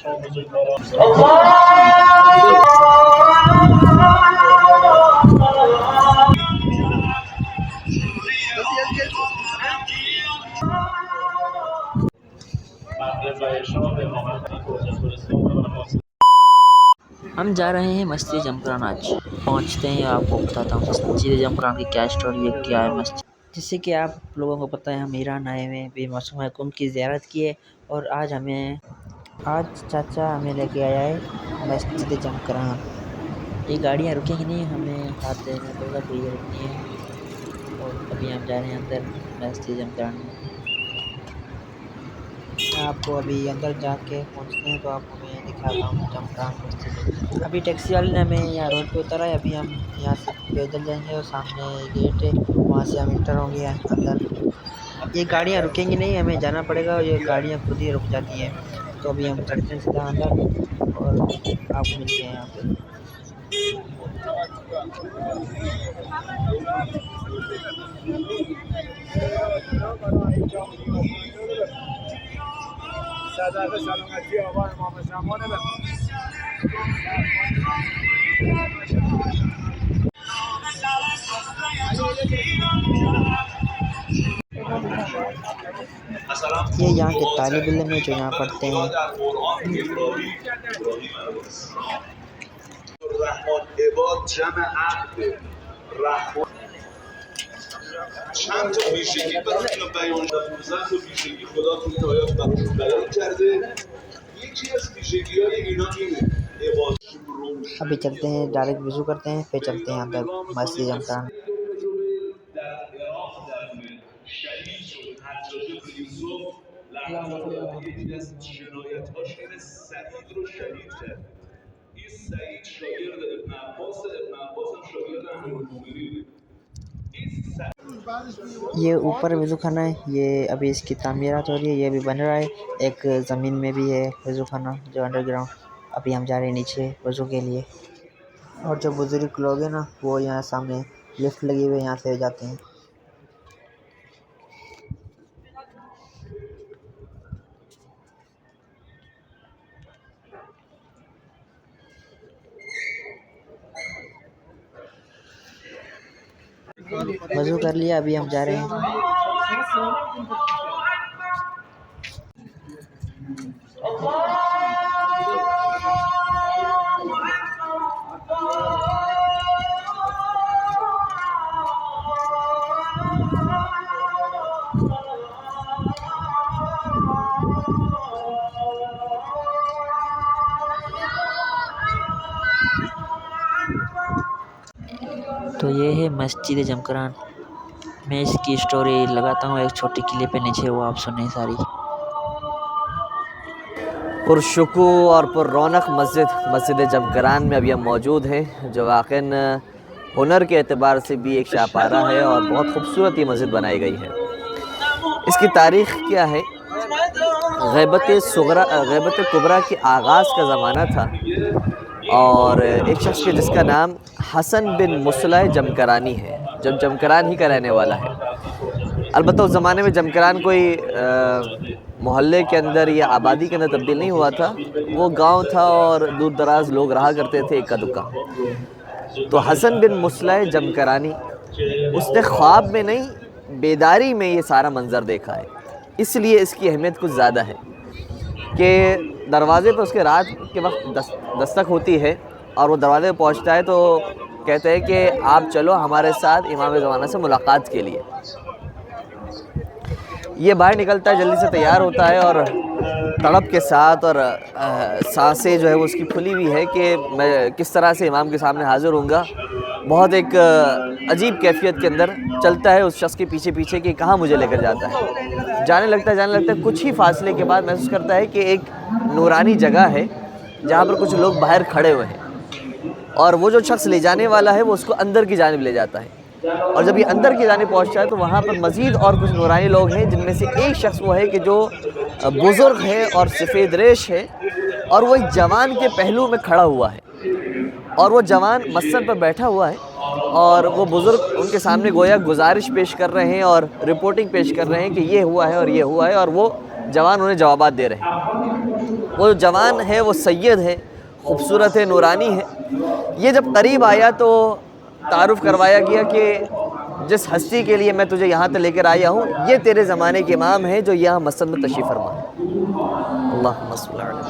ہم جا رہے ہیں مسجد جمکران آج پہنچتے ہیں اور آپ کو بتاتا ہوں مسجد جمکران کی کیا اسٹوری ہے، کیا ہے مسجد. جیسے کہ آپ لوگوں کو پتہ ہے ہم ایران آئے ہوئے ہیں، بے معصوم حکومت کی زیارت کی ہے، اور آج چاچا ہمیں لے کے آیا ہے مسجد جمکران. یہ گاڑیاں رکیں گی نہیں، ہمیں ہاتھ دینا پڑے گا، تو یہ رکنی ہے. اور ابھی ہم جا رہے ہیں اندر مسجد جمکران میں. میں آپ کو ابھی اندر جا کے پہنچتے ہیں تو آپ کو میں دکھاتا ہوں جمکران مسجد. ابھی ٹیکسی والے نے ہمیں یہاں روڈ پہ اترا ہے، ابھی ہم یہاں سے پیدل جائیں گے اور سامنے گیٹ ہے، وہاں سے ہم انٹر ہوں گے اندر. یہ گاڑیاں رکیں گی نہیں، ہمیں جانا پڑے گا، اور یہ گاڑیاں خود ہی رک جاتی ہیں. تو ابھی ہم چڑھتے ہیں سیدھا اندر اور آپ کو ملتے ہیں یہاں پہ. یہ یہاں کے طالب علم ہیں جو یہاں پڑھتے ہیں. چند تا ویژگی براتون بیان کرده 15 تا ویژگی خداتون هدایت براتون بیان کرده. یکی از ویژگی‌های اینا اینه عبادت. ابھی چلتے ہیں، ڈائریکٹ وضو کرتے ہیں، پھر چلتے ہیں اندر مسجد جمکران. در عراق درمونه شهید شد حجاج بن یوسف لعنت الله علیه. یکی از جنایت‌هاش اینه سعید رو شهید کرد. این سعید شاگرد ابن عباس هم شاگرد امیرالمومنین. یہ اوپر وضو خانہ ہے، یہ ابھی اس کی تعمیرات ہو رہی ہے، یہ ابھی بن رہا ہے. ایک زمین میں بھی ہے وضو خانہ جو انڈر گراؤنڈ. ابھی ہم جا رہے ہیں نیچے وضو کے لیے. اور جو بزرگ لوگ ہیں نا وہ یہاں سامنے لفٹ لگی ہوئی ہے، یہاں سے جاتے ہیں. وضو کر لیا، ابھی ہم جا رہے ہیں. تو یہ ہے مسجد جمکران. میں اس کی سٹوری لگاتا ہوں ایک چھوٹی کلپ پہ نیچے، وہ آپ سنیں ساری. پرشکو اور پر رونق مسجد جمکران میں ابھی ہم موجود ہیں، جو واقعاً ہنر کے اعتبار سے بھی ایک شاہپارہ ہے اور بہت خوبصورت یہ مسجد بنائی گئی ہے. اس کی تاریخ کیا ہے؟ غیبت کبریٰ کے آغاز کا زمانہ تھا، اور ایک شخص کے جس کا نام حسن بن مصلح جمکرانی ہے، جو جمکران ہی کا رہنے والا ہے. البتہ اس زمانے میں جمکران کوئی محلے کے اندر یا آبادی کے اندر تبدیل نہیں ہوا تھا، وہ گاؤں تھا اور دور دراز لوگ رہا کرتے تھے اکا دکا. تو حسن بن مصلح جمکرانی اس نے خواب میں نہیں بیداری میں یہ سارا منظر دیکھا ہے. اس لیے اس کی اہمیت کچھ زیادہ ہے کہ دروازے پہ اس کے رات کے وقت دستک ہوتی ہے، اور وہ دروازے پہ پہنچتا ہے تو کہتے ہیں کہ آپ چلو ہمارے ساتھ امام زمانہ سے ملاقات کے لیے. یہ باہر نکلتا ہے، جلدی سے تیار ہوتا ہے، اور تڑپ کے ساتھ اور سانسیں جو ہے وہ اس کی پھلی ہوئی ہے کہ میں کس طرح سے امام کے سامنے حاضر ہوں گا. بہت ایک عجیب کیفیت کے اندر چلتا ہے اس شخص کے پیچھے پیچھے کہ کہاں مجھے لے کر جاتا ہے. جانے لگتا ہے. کچھ ہی فاصلے کے بعد محسوس کرتا ہے کہ ایک نورانی جگہ ہے جہاں پر کچھ لوگ باہر کھڑے ہوئے ہیں، اور وہ جو شخص لے جانے والا ہے وہ اس کو اندر کی جانب لے جاتا ہے. اور جب یہ اندر کی جانب پہنچتا ہے تو وہاں پر مزید اور کچھ نورانی لوگ ہیں، جن میں سے ایک شخص وہ ہے کہ جو بزرگ ہے اور سفید ریش ہے، اور وہ ایک جوان کے پہلو میں کھڑا ہوا ہے، اور وہ جوان مسند پر بیٹھا ہوا ہے، اور وہ بزرگ ان کے سامنے گویا گزارش پیش کر رہے ہیں اور رپورٹنگ پیش کر رہے ہیں کہ یہ ہوا ہے اور یہ ہوا ہے، اور وہ جوان انہیں جوابات دے رہے ہیں. وہ جوان ہے وہ سید ہے، خوبصورت ہے، نورانی ہے. یہ جب قریب آیا تو تعارف کروایا گیا کہ جس ہستی کے لیے میں تجھے یہاں تک لے کر آیا ہوں یہ تیرے زمانے کے امام ہیں جو یہاں مسجد میں تشریف فرما ہے. اللہم صل علی.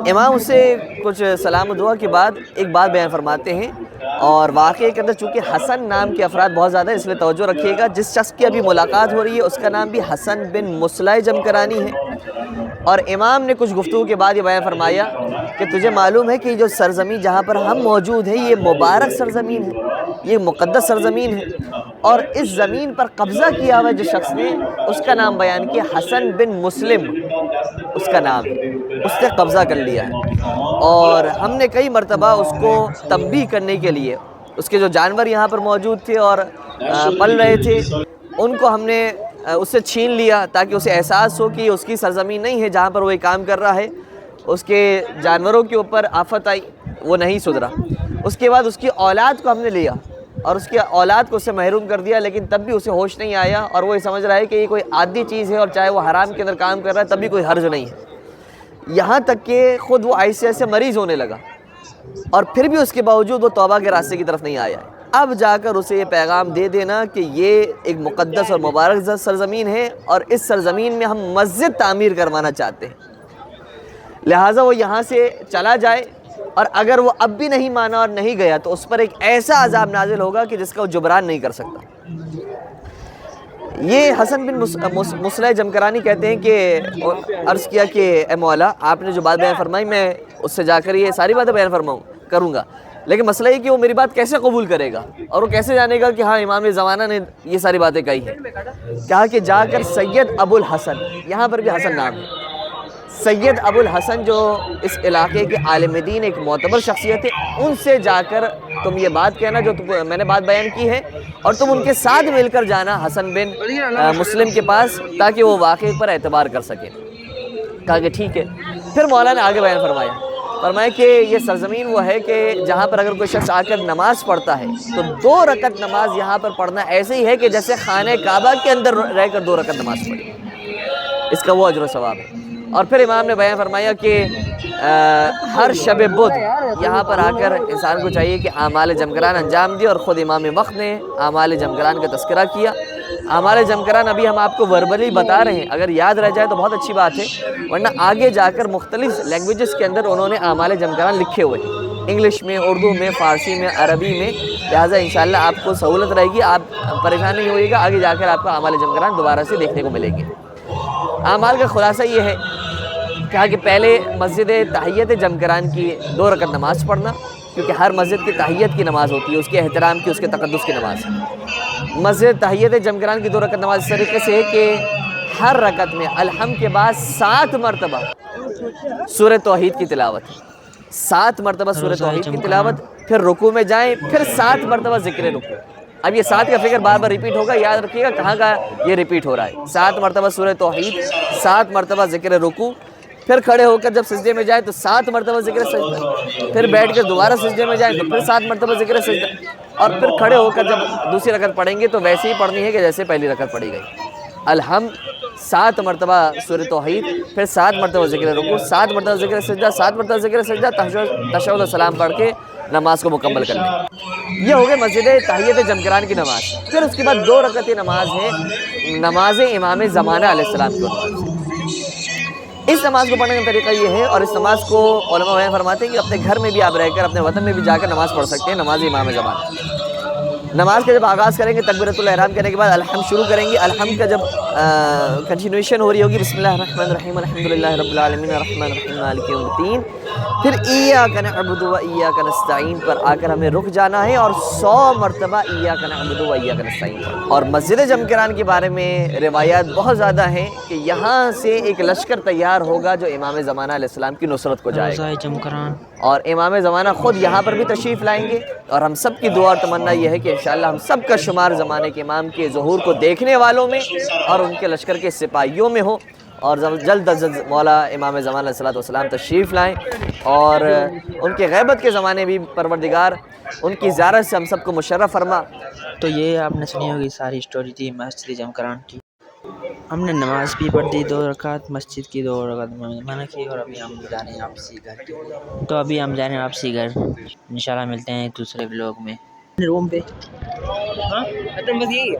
امام اس سے کچھ سلام و دعا کے بعد ایک بات بیان فرماتے ہیں، اور واقعے کے اندر چونکہ حسن نام کے افراد بہت زیادہ ہیں اس لیے توجہ رکھیے گا. جس شخص کی ابھی ملاقات ہو رہی ہے اس کا نام بھی حسن بن مصلح جمکرانی ہے. اور امام نے کچھ گفتگو کے بعد یہ بیان فرمایا کہ تجھے معلوم ہے کہ جو سرزمین جہاں پر ہم موجود ہیں یہ مبارک سرزمین ہے، یہ مقدس سرزمین ہے، اور اس زمین پر قبضہ کیا ہوا جس شخص نے اس کا نام بیان کیا حسن بن مسلم اس کا نام ہے، اس نے قبضہ کر لیا ہے. اور ہم نے کئی مرتبہ اس کو تنبیہ کرنے کے لیے اس کے جو جانور یہاں پر موجود تھے اور پل رہے تھے ان کو ہم نے اس سے چھین لیا تاکہ اسے احساس ہو کہ اس کی سرزمین نہیں ہے جہاں پر وہ کام کر رہا ہے. اس کے جانوروں کے اوپر آفت آئی، وہ نہیں سدھرا. اس کے بعد اس کی اولاد کو ہم نے لیا اور اس کی اولاد کو اس سے محروم کر دیا، لیکن تب بھی اسے ہوش نہیں آیا اور وہ یہ سمجھ رہا ہے کہ یہ کوئی عادی چیز ہے اور چاہے وہ حرام کے اندر کام کر رہا ہے تب بھی کوئی حرج نہیں ہے. یہاں تک کہ خود وہ ایسے مریض ہونے لگا اور پھر بھی اس کے باوجود وہ توبہ کے راستے کی طرف نہیں آیا. اب جا کر اسے یہ پیغام دے دینا کہ یہ ایک مقدس اور مبارک سرزمین ہے اور اس سرزمین میں ہم مسجد تعمیر کروانا چاہتے ہیں، لہٰذا وہ یہاں سے چلا جائے، اور اگر وہ اب بھی نہیں مانا اور نہیں گیا تو اس پر ایک ایسا عذاب نازل ہوگا کہ جس کا وہ جبران نہیں کر سکتا. یہ حسن بن مصلح جمکرانی کہتے ہیں کہ عرض کیا کہ اے مولا آپ نے جو بات بیان فرمائی میں اس سے جا کر یہ ساری باتیں بیان کروں گا، لیکن مسئلہ یہ کہ وہ میری بات کیسے قبول کرے گا اور وہ کیسے جانے گا کہ ہاں امام زمانہ نے یہ ساری باتیں کہی ہیں. کہا کہ جا کر سید ابو الحسن، یہاں پر بھی حسن نام ہے، سید ابو الحسن جو اس علاقے کے عالم دین ایک معتبر شخصیت ہے، ان سے جا کر تم یہ بات کہنا جو میں نے بات بیان کی ہے، اور تم ان کے ساتھ مل کر جانا حسن بن مسلم کے پاس تاکہ وہ واقعے پر اعتبار کر سکے. کہا کہ ٹھیک ہے. پھر مولا نے آگے بیان فرمایا کہ یہ سرزمین وہ ہے کہ جہاں پر اگر کوئی شخص آ کر نماز پڑھتا ہے تو 2 رکعت نماز یہاں پر پڑھنا ایسے ہی ہے کہ جیسے خانہ کعبہ کے اندر رہ کر 2 رکعت نماز پڑھی، اس کا وہ اجر و ثواب ہے. اور پھر امام نے بیان فرمایا کہ ہر شب بدھ یہاں پر آ کر انسان کو چاہیے کہ اعمال جمکران انجام دے، اور خود امام وقت نے اعمال جمکران کا تذکرہ کیا. اعمال جمکران ابھی ہم آپ کو وربلی بتا رہے ہیں، اگر یاد رہ جائے تو بہت اچھی بات ہے، ورنہ آگے جا کر مختلف لینگویجز کے اندر انہوں نے اعمال جمکران لکھے ہوئے ہیں، انگلش میں، اردو میں، فارسی میں، عربی میں. لہٰذا انشاءاللہ آپ کو سہولت رہے گی، آپ پریشان نہیں ہوئیے گا، آگے جا کر آپ کو اعمال جمکران دوبارہ سے دیکھنے کو ملیں گے. اعمال کا خلاصہ یہ ہے کہا کہ پہلے مسجد تحیت جمکران کی 2 رکعت نماز پڑھنا، کیونکہ ہر مسجد کی تحیت کی نماز ہوتی ہے، اس کے احترام کی، اس کے تقدس کی نماز. مسجد تحیت جمکران کی 2 رکعت نماز اس طریقے سے ہے کہ ہر رکعت میں الحمد کے بعد 7 مرتبہ سورہ توحید کی تلاوت، 7 مرتبہ سورہ توحید کی تلاوت، پھر رکوع میں جائیں، پھر 7 مرتبہ ذکر رکوع. اب یہ 7 کا فکر بار بار ریپیٹ ہوگا، یاد رکھیے گا کہاں کا یہ ریپیٹ ہو رہا ہے. 7 مرتبہ سورہ توحید، 7 مرتبہ ذکر رکوع، پھر کھڑے ہو کر جب سجدے میں جائیں تو 7 مرتبہ ذکر سجدہ، پھر بیٹھ کر دوبارہ سجدے میں جائیں تو پھر 7 مرتبہ ذکر سجدہ، اور پھر کھڑے ہو کر جب دوسری رکعت پڑھیں گے تو ویسے ہی پڑھنی ہے کہ جیسے پہلی رکعت پڑھی گئی. الحمد 7 مرتبہ سورہ توحید، پھر 7 مرتبہ ذکر رکوع، 7 مرتبہ ذکر سجدہ، 7 مرتبہ ذکر سجدہ، تشہد و سلام پڑھ کے نماز کو مکمل کرنا. یہ ہو گئے مسجد تحیت جمکران کی نماز. پھر اس کے بعد 2 رکعتیں نماز ہے نماز امام زمانہ علیہ السلام کی نماز. اس نماز کو پڑھنے کا طریقہ یہ ہے، اور اس نماز کو علماء بیان فرماتے ہیں کہ اپنے گھر میں بھی آپ رہ کر اپنے وطن میں بھی جا کر نماز پڑھ سکتے ہیں. نماز امام زمانہ نماز کا جب آغاز کریں گے تکبیرۃ الاحرام کرنے کے بعد الحمد شروع کریں گے. الحمد کا جب کنٹینویشن ہو رہی ہوگی بسم اللہ الرحمن الرحیم الحمدللہ رب العالمین الرحمن الرحیم مالک یوم الدین، پھر ایاک نعبد و ایاک نستعین پر آ کر ہمیں رک جانا ہے اور 100 مرتبہ ایاک نعبد و ایاک نستعین. اور مسجد جمکران کے بارے میں روایات بہت زیادہ ہیں کہ یہاں سے ایک لشکر تیار ہوگا جو امام زمانہ علیہ السلام کی نصرت کو جائے گا، اور امام زمانہ خود یہاں پر بھی تشریف لائیں گے. اور ہم سب کی دعا اور تمنا یہ ہے کہ انشاءاللہ ہم سب کا شمار زمانے کے امام کے ظہور کو دیکھنے والوں میں اور ان کے لشکر کے سپاہیوں میں ہو، اور جلد از جلد مولا امام زمانہ علیہ السلام تشریف لائیں، اور ان کے غیبت کے زمانے بھی پروردگار ان کی زیارت سے ہم سب کو مشرف فرما. تو یہ آپ نے سنی ہوگی ساری اسٹوری تھی مسجد جمکران کی. ہم نے نماز بھی پڑھ دی 2 رکعت، مسجد کی 2 رکعت منع کی، اور ابھی ہم جا رہے ہیں واپسی گھر کے لیے۔ تو ابھی ہم جا رہے ہیں واپسی گھر، انشاءاللہ ملتے ہیں دوسرے ولاگ میں روم پہ۔ ہاں بس یہی ہے۔